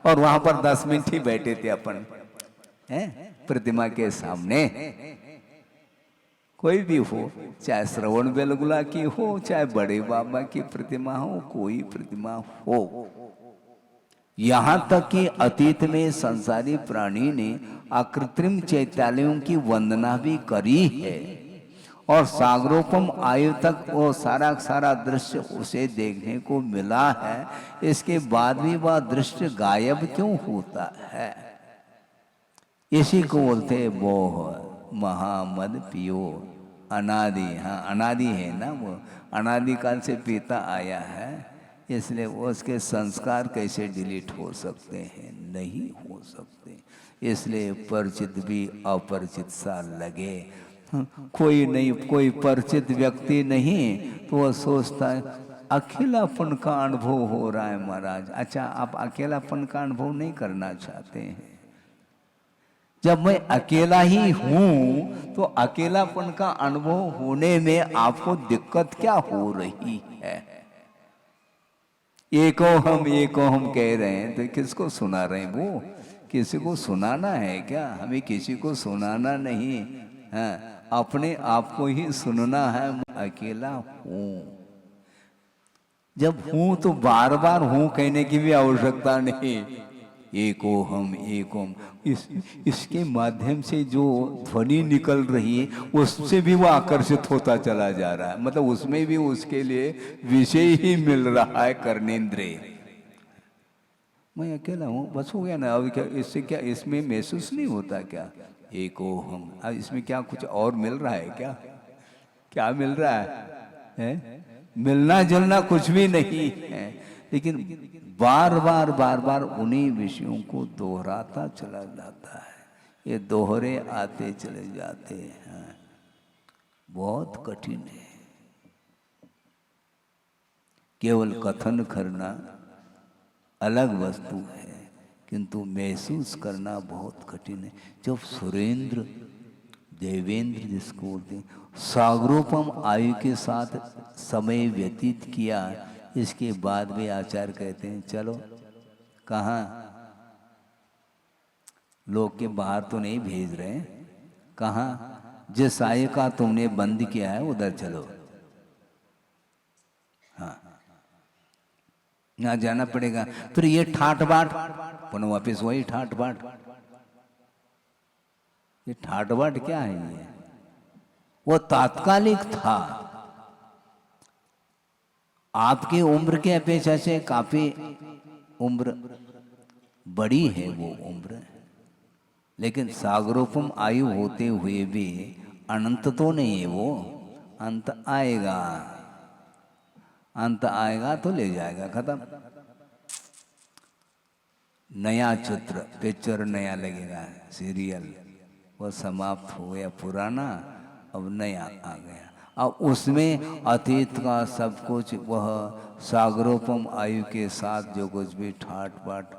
और वहां पर 10 मिनट ही बैठे थे अपन प्रतिमा के सामने। कोई भी हो, चाहे श्रवण बेलगुला की हो, चाहे बड़े बाबा की प्रतिमा हो, कोई प्रतिमा हो, यहां तक कि अतीत में संसारी प्राणी ने अकृत्रिम चैत्यालयों की वंदना भी करी है और सागरोपम आयु तक वो सारा दृश्य उसे देखने को मिला है। इसके बाद भी वह दृश्य गायब क्यों होता है? इसी को बोलते मोह महामद पियो अनादि। हाँ, अनादि है ना, वो अनादि काल से पीता आया है, इसलिए उसके संस्कार कैसे डिलीट हो सकते हैं? नहीं हो सकते। इसलिए परिचित भी अपरिचित सा लगे। कोई नहीं, कोई परिचित व्यक्ति नहीं तो वह सोचता है अकेलापन का अनुभव हो रहा है महाराज। अच्छा, आप अकेलापन का अनुभव नहीं करना चाहते हैं? जब मैं अकेला ही हूं तो अकेलापन का अनुभव होने में आपको दिक्कत क्या हो रही है? एको हम कह रहे हैं तो किसको सुना रहे हैं? वो किसी को सुनाना है क्या? हमें किसी को सुनाना नहीं है, अपने आप को ही सुनना है। मैं अकेला हूं। जब हूं तो बार बार हूं कहने की भी आवश्यकता नहीं। एको हम इसके माध्यम से जो ध्वनि निकल रही है उससे भी वो आकर्षित होता चला जा रहा है। मतलब उसमें भी उसके लिए विषय ही मिल रहा है, कर्णेंद्रिय। मैं अकेला हूँ, बस हो गया ना। अब क्या इससे, क्या इसमें महसूस नहीं होता क्या? एको हम, अब इसमें क्या कुछ और मिल रहा है क्या? क्या मिल रहा है? मिलना जुलना कुछ भी नहीं है, लेकिन बार बार उन्हीं विषयों को दोहराता चला जाता है। ये दोहरे आते चले जाते हैं, बहुत कठिन है। केवल कथन करना अलग वस्तु है, किंतु महसूस करना बहुत कठिन है। जब सुरेंद्र देवेंद्र जिसको बोलते हैं, सागरोपम आयु के साथ समय व्यतीत किया, इसके बाद भी आचार्य कहते हैं चलो कहाँ, लोग के बाहर तो नहीं भेज रहे हैं, कहाँ जिस आयु का तुमने बंद किया है उधर चलो। हाँ, ना जाना पड़ेगा। फिर ये ठाट बाट पुनः वापिस वही ठाट बाट। ये ठाट बाट क्या है? ये वो तात्कालिक था। आपकी उम्र के अपेक्षा से काफी उम्र बड़ी है वो उम्र, लेकिन सागरोपम आयु होते हुए भी अनंत तो नहीं है वो। अंत आएगा, अंत आएगा तो ले जाएगा, खत्म। नया चित्र पिक्चर नया लगेगा, सीरियल वो समाप्त हो गया, पुराना अब नया आ गया। अब उसमें अतीत का सब कुछ, वह सागरोपम आयु के साथ जो कुछ भी ठाट बाट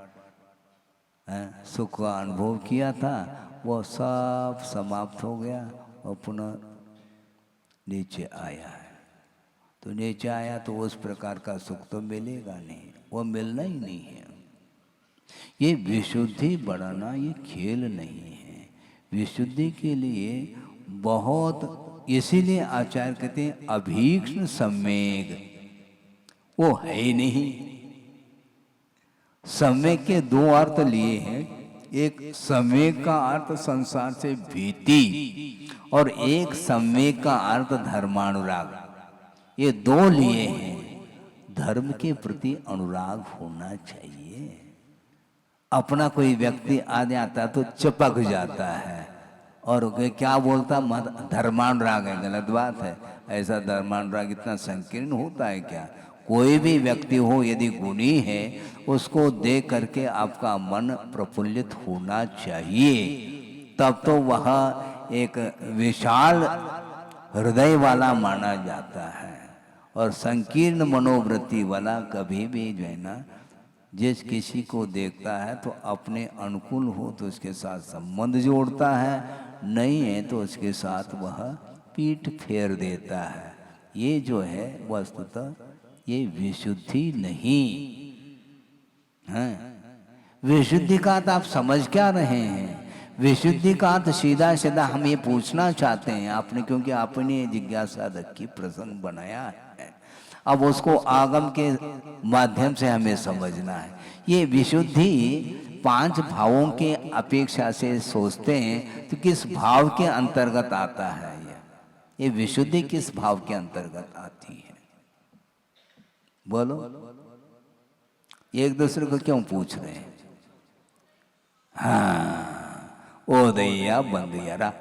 सुख का अनुभव किया था वह सब समाप्त हो गया और पुनः नीचे आया है। तो नीचे आया तो उस प्रकार का सुख तो मिलेगा नहीं, वो मिलना ही नहीं है। ये विशुद्धि बढ़ाना ये खेल नहीं है। विशुद्धि के लिए बहुत, इसीलिए आचार्य कहते हैं अभीक्ष्ण सम्यक, वो है ही नहीं। सम्यक के दो अर्थ लिए हैं, एक सम्यक का अर्थ संसार से भीति और एक सम्यक का अर्थ धर्मानुराग। ये दो लिए हैं। धर्म के प्रति अनुराग होना चाहिए। अपना कोई व्यक्ति आ जाता तो चिपक जाता है और क्या बोलता, धर्मानुराग है, गलत बात है। ऐसा धर्मानुराग इतना संकीर्ण होता है क्या? कोई भी व्यक्ति हो यदि गुणी है, उसको देख करके आपका मन प्रफुल्लित होना चाहिए, तब तो वह एक विशाल हृदय वाला माना जाता है। और संकीर्ण मनोवृत्ति वाला कभी भी जो है ना, जिस किसी को देखता है तो अपने अनुकूल हो तो उसके साथ संबंध जोड़ता है, नहीं है तो उसके साथ वह पीठ फेर देता है। ये जो है वस्तुतः ये विशुद्धि नहीं है। विशुद्धि का तो आप समझ क्या रहे हैं? विशुद्धि का तो सीधा सीधा हम ये पूछना चाहते हैं आपने, क्योंकि आपने जिज्ञासा रखी, प्रसंग बनाया है, अब उसको आगम के माध्यम से हमें समझना है। ये विशुद्धि 5 भावों के अपेक्षा से सोचते हैं तो किस भाव के अंतर्गत आता है? ये विशुद्धि किस भाव के अंतर्गत आती है? बोलो, एक दूसरे को क्यों पूछ रहे हैं? हाँ, ओदैया बंदियारा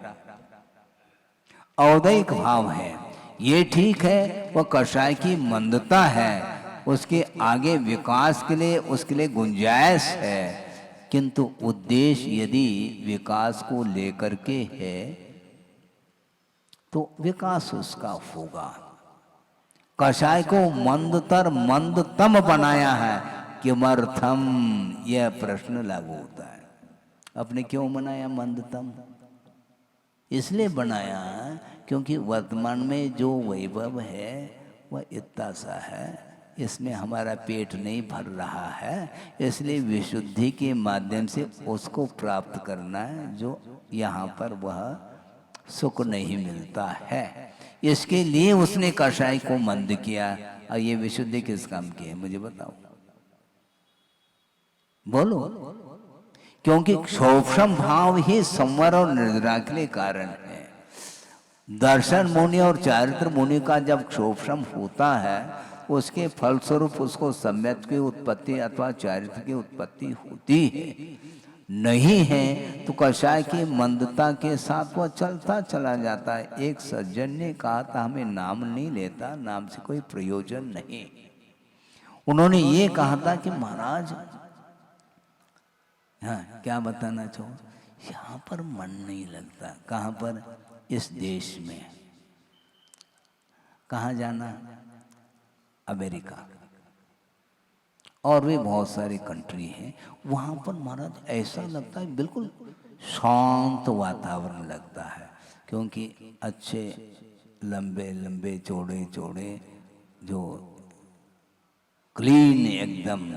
औदैक भाव है, ये ठीक है। वह कषाय की मंदता है, उसके आगे विकास के लिए उसके लिए गुंजाइश है, किंतु उद्देश्य यदि विकास को लेकर के है तो विकास उसका होगा। कषाय को मंदतर मंदतम बनाया है, किमर्थम? यह प्रश्न लागू होता है। आपने क्यों बनाया मंदतम? इसलिए बनाया क्योंकि वर्तमान में जो वैभव है वह इतना सा है, इसमें हमारा पेट नहीं भर रहा है, इसलिए विशुद्धि के माध्यम से उसको प्राप्त करना है जो यहाँ पर वह सुख नहीं मिलता है। इसके लिए उसने कषाय को मंद किया। और ये विशुद्धि किस काम की है मुझे बताओ, बोलो। क्योंकि क्षोभम भाव ही संवर और निर्जरा के लिए कारण है। दर्शन मुनि और चारित्र मुनि का जब क्षोभम होता है, उसके फलस्वरूप उसको सम्यक की उत्पत्ति अथवा चारित्र की उत्पत्ति होती है। नहीं है तो कषाय की मंदता के साथ वह चलता चला जाता है। एक सज्जन ने कहा था, हमें नाम नहीं लेता, नाम से कोई प्रयोजन नहीं। उन्होंने ये कहा था कि महाराज, हाँ क्या बताना चाहो, यहाँ पर मन नहीं लगता। कहाँ पर? इस देश में। कहाँ जाना? अमेरिका और भी बहुत सारी कंट्री हैं, वहाँ पर महाराज ऐसा लगता है बिल्कुल शांत वातावरण लगता है, क्योंकि अच्छे लंबे लंबे चौड़े चौड़े जो क्लीन एकदम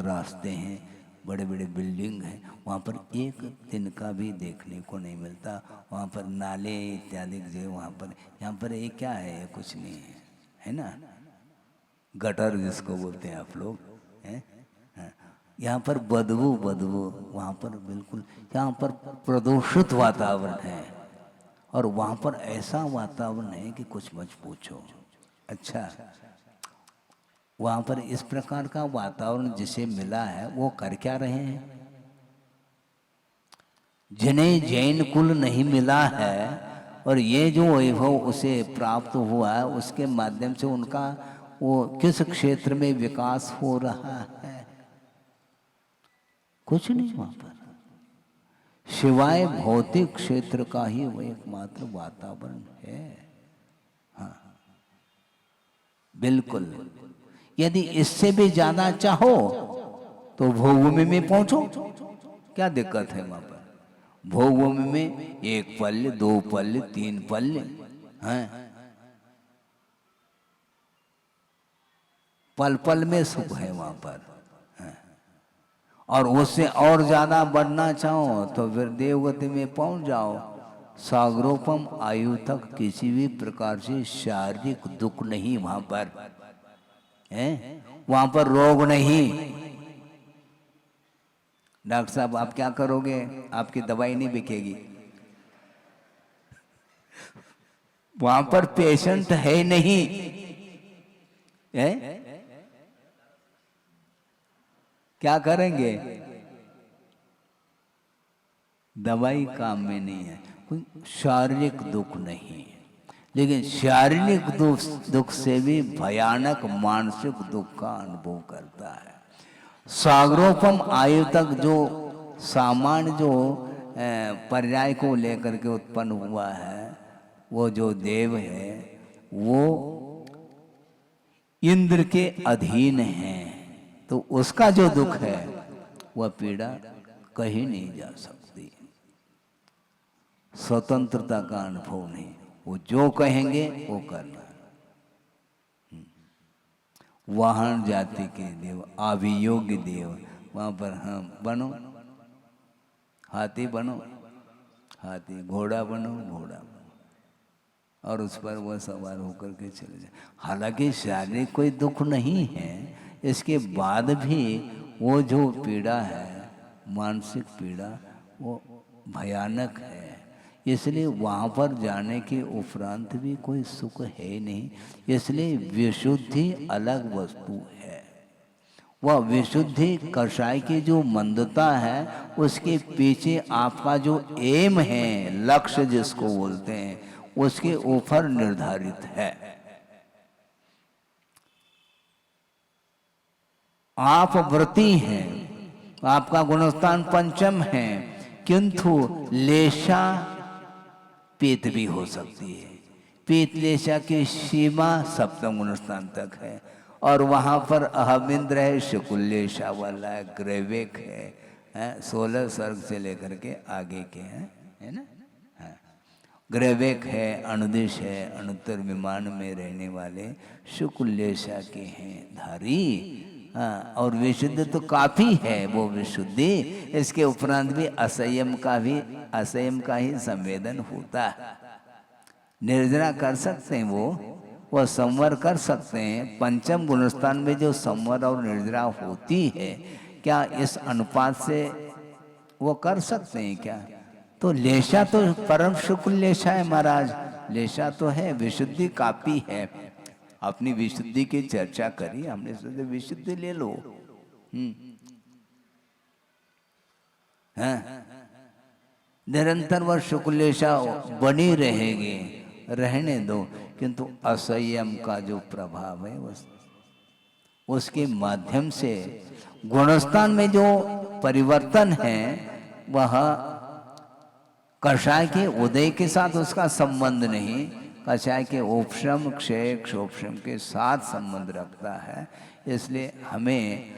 रास्ते हैं, बड़े बड़े बिल्डिंग हैं, वहाँ पर एक दिन का भी देखने को नहीं मिलता। वहाँ पर नाले इत्यादि जो वहाँ पर, यहाँ पर ये क्या है? कुछ नहीं है, है ना, गटर जिसको बोलते हैं आप लोग हैं। यहाँ पर बदबू बदबू, वहाँ पर बिल्कुल, यहाँ पर प्रदूषित वातावरण है, और वहाँ पर ऐसा वातावरण है कि कुछ मत पूछो। अच्छा, वहाँ पर इस प्रकार का वातावरण जिसे मिला है वो कर क्या रहे हैं? जिन्हें जैन कुल नहीं मिला है और ये जो वैभव उसे प्राप्त हुआ है, उसके माध्यम से उनका वो किस क्षेत्र में विकास हो रहा है? कुछ नहीं वहां पर, सिवाय भौतिक क्षेत्र का ही वो एकमात्र वातावरण है। हाँ बिल्कुल। यदि इससे भी ज्यादा चाहो तो भोगभूमि में पहुंचो, क्या दिक्कत है? वहां पर भोगभूमि में 1 पल्य 2 पल्य 3 पल्य हैं, पल पल में सुख है वहां पर। और उससे और ज्यादा बढ़ना चाहो तो फिर देवगति में पहुंच जाओ। सागरोपम आयु तक किसी भी प्रकार से शारीरिक दुख नहीं वहां पर है, वहां पर रोग नहीं। डॉक्टर साहब आप क्या करोगे? आपकी दवाई नहीं बिकेगी। वहां पर पेशेंट है नहीं है? क्या करेंगे? दवाई काम में नहीं है। कोई शारीरिक दुख नहीं है, लेकिन शारीरिक दुख से भी भयानक मानसिक दुख का अनुभव करता है। सागरोपम आयु तक जो सामान्य जो पर्याय को लेकर के उत्पन्न हुआ है, वो जो देव है वो इंद्र के अधीन हैं, तो उसका जो दुख है वह पीड़ा कहीं नहीं जा सकती। स्वतंत्रता का अनुभव नहीं, वो जो कहेंगे वो करना। वाहन जाति के देव, अभियोग्य देव, वहां पर हम बनो, हाथी बनो हाथी, घोड़ा बनो घोड़ा, और उस पर वह सवार होकर के चले जाए। हालांकि शारीरिक कोई दुख नहीं है, इसके बाद भी वो जो पीड़ा है, मानसिक पीड़ा, वो भयानक है। इसलिए वहाँ पर जाने के उपरांत भी कोई सुख है नहीं। इसलिए विशुद्धि अलग वस्तु है। वह विशुद्धि कषाय की जो मंदता है, उसके पीछे आपका जो एम है, लक्ष्य जिसको बोलते हैं, उसके ऊपर निर्धारित है। आप व्रती हैं, आपका गुणस्थान पंचम है, किंतु लेशा पीत भी हो सकती है। पीत लेशा की सीमा सप्तम गुणस्थान तक है, और वहां पर अहमिंद्र है, शुकुल्लेशा वाला है, ग्रेवेक है, 16 सर्ग से लेकर के आगे के हैं, है ना। ग्रेवेक है, अनुदिश है, अनुत्तर विमान में रहने वाले शुकुल्लेशा के हैं धारी। हाँ, और विशुद्ध तो काफी है वो विशुद्धि। इसके उपरांत भी असंयम का ही संवेदन होता है। निर्जरा कर सकते हैं, वो संवर कर सकते हैं। पंचम गुणस्थान में जो संवर और निर्जरा होती है, क्या इस अनुपात से वो कर सकते हैं क्या? तो लेशा तो परम शुक्ल लेशा है महाराज, लेशा तो है, विशुद्धि काफी है। अपनी विशुद्धि की चर्चा करी, हमने सोचा विशुद्धि ले लो। निरंतर वह शुक्लेशा बनी रहेगी, रहने दो, किंतु असंयम का जो प्रभाव है उसके माध्यम से गुणस्थान में जो परिवर्तन है, वह कषाय के उदय के साथ उसका संबंध नहीं, कषाय के उपशम क्षय क्षोपशम के साथ संबंध रखता है। इसलिए हमें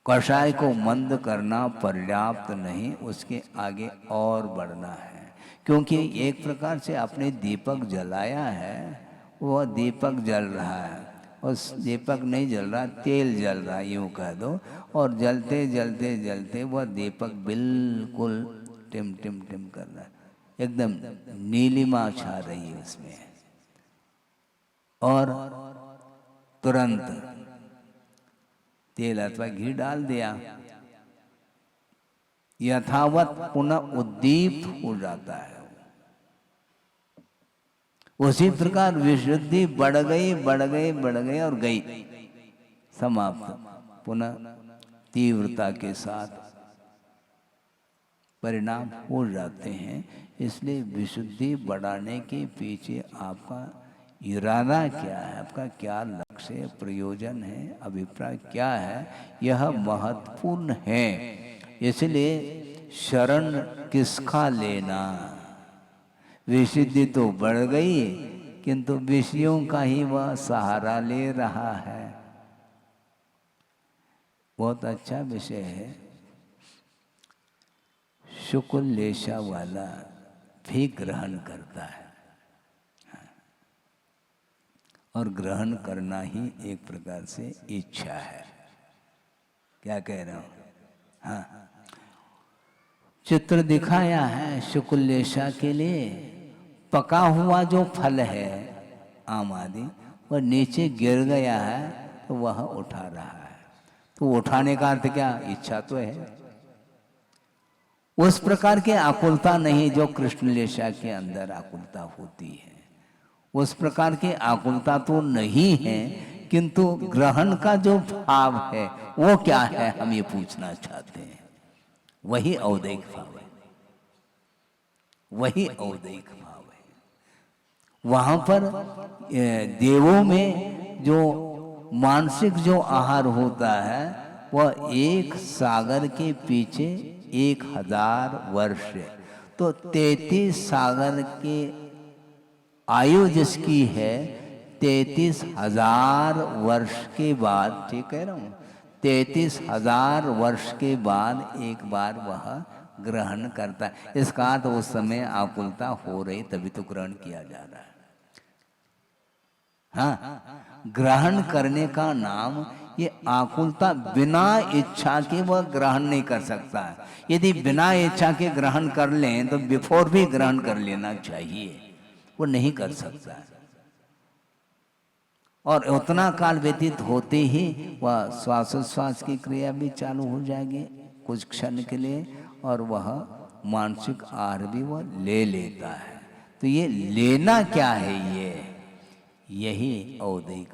कषाय को मंद करना पर्याप्त नहीं, उसके आगे और बढ़ना है। क्योंकि एक प्रकार से आपने दीपक जलाया है, वह दीपक जल रहा है, उस दीपक नहीं जल रहा, तेल जल रहा है यूँ कह दो, और जलते जलते जलते वह दीपक बिल्कुल टिम टिम टिम कर रहा है, एकदम नीलिमा छा रही है उसमें, और तुरंत तेल अथवा घी डाल दिया, यथावत पुनः उद्दीप्त हो जाता है। उसी प्रकार विशुद्धि बढ़ गई बढ़ गई बढ़ गई और गई, समाप्त, पुनः तीव्रता के साथ परिणाम हो जाते हैं। इसलिए विशुद्धि बढ़ाने के पीछे आपका इरादा क्या है, आपका क्या लक्ष्य प्रयोजन है, अभिप्राय क्या है, यह महत्वपूर्ण है। इसलिए शरण किसका लेना? विशुद्धि तो बढ़ गई, किंतु विषयों का ही वह सहारा ले रहा है। बहुत अच्छा विषय है, शुक्ल लेशा वाला भी ग्रहण करता है, और ग्रहण करना ही एक प्रकार से इच्छा है। क्या कह रहा हूं? हाँ, चित्र दिखाया है शुक्ल लेशा के लिए। पका हुआ जो फल है आम आदि, वह नीचे गिर गया है, तो वह उठा रहा है। तो उठाने का अर्थ क्या? इच्छा तो है। उस प्रकार की आकुलता नहीं जो कृष्ण लेशा के अंदर आकुलता होती है, उस प्रकार की आकुलता तो नहीं है, किंतु ग्रहण का जो भाव है वो क्या है, हम ये पूछना चाहते हैं। वही औदैक भाव है, वही औदैक भाव है। वहां पर देवों में जो मानसिक जो आहार होता है, वह एक सागर के पीछे 1000 वर्ष, तो 33 सागर के आयु जिसकी है, 33,000 वर्ष के बाद, ठीक कह रहा हूँ, 33,000 वर्ष के बाद एक बार वह ग्रहण करता है। इसका अर्थ उस समय आकुलता हो रही, तभी तो ग्रहण किया जा रहा है। हाँ, ग्रहण करने का नाम ये आकुलता, बिना इच्छा के वह ग्रहण नहीं कर सकता है। यदि बिना इच्छा के ग्रहण कर लें तो बिफोर भी ग्रहण कर लेना चाहिए, वो नहीं कर सकता है। और उतना काल व्यतीत होते ही वह श्वासोच्छ्वास की क्रिया भी चालू हो जाएगी कुछ क्षण के लिए, और वह मानसिक आहार भी वह ले लेता है। तो ये लेना क्या है, यही औदैहिक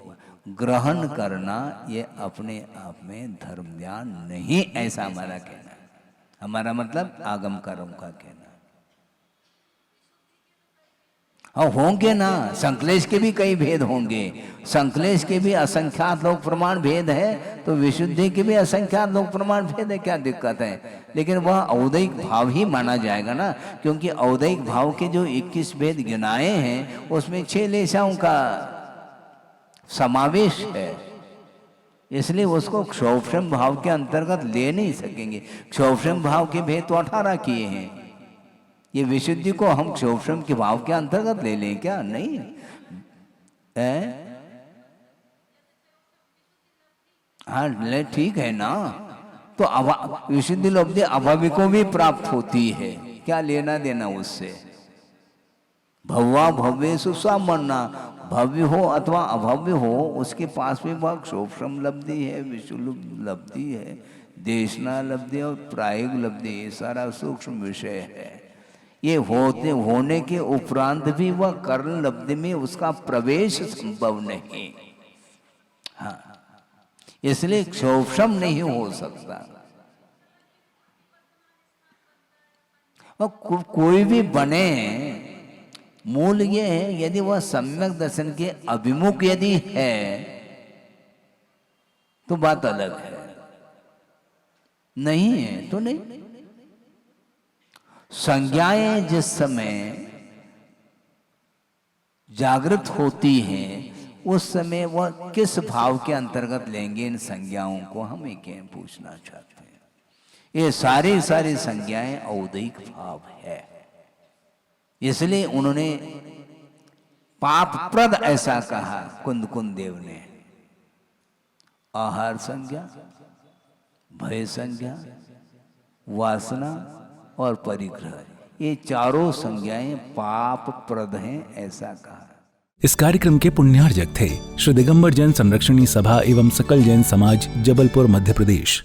ग्रहण करना, ये अपने आप में धर्म ज्ञान नहीं, ऐसा हमारा कहना है। हमारा मतलब आगम कर्म का कहना। हाँ, होंगे ना, संकलेश के भी कई भेद होंगे, संकलेश के भी असंख्यात लोक प्रमाण भेद है, तो विशुद्धि के भी असंख्यात लोक प्रमाण भेद है, क्या दिक्कत है। लेकिन वह औदैहिक भाव ही माना जाएगा ना, क्योंकि औदैहिक भाव के जो 21 भेद गिनाए हैं उसमें 6 लेशाओं का समावेश है, इसलिए उसको क्षोभ्रम भाव के अंतर्गत ले नहीं सकेंगे। क्षोभ्रम भाव के भेद तो 18 किए हैं, ये विशुद्धि को हम क्षोभ्रम के भाव के अंतर्गत ले लें क्या? नहीं है। हाँ, ले ठीक है ना, तो विशुद्धि लब्धि अभावी को भी प्राप्त होती है, क्या लेना देना उससे। भव्वा भव्येषु सामन्ना, भव्य हो अथवा अभव्य हो, उसके पास में वह क्षोभ्रम लब्धि है, विशुद्ध लब्धि है, देशना लब्धि और प्रायिक लब्धि, ये सारा सूक्ष्म विषय है। ये होने के उपरांत भी वह कर्ण लब्धि में उसका प्रवेश संभव नहीं। हाँ, इसलिए क्षोभ्रम नहीं हो सकता। और कोई भी बने, मूल ये है, यदि वह सम्यक दर्शन के अभिमुख यदि है तो बात अलग है, नहीं है तो नहीं। संज्ञाएं जिस समय जागृत होती हैं उस समय वह किस भाव के अंतर्गत लेंगे, इन संज्ञाओं को हम एक पूछना चाहते हैं। ये सारी संज्ञाएं औदैहिक भाव है, इसलिए उन्होंने पापप्रद ऐसा कहा कुंद देव ने। आहार संज्ञा, भय संज्ञा, वासना और परिग्रह, ये चारों संज्ञाएं पापप्रद हैं, ऐसा कहा। इस कार्यक्रम के पुण्यार्जक थे श्री दिगंबर जैन संरक्षणी सभा एवं सकल जैन समाज, जबलपुर, मध्य प्रदेश।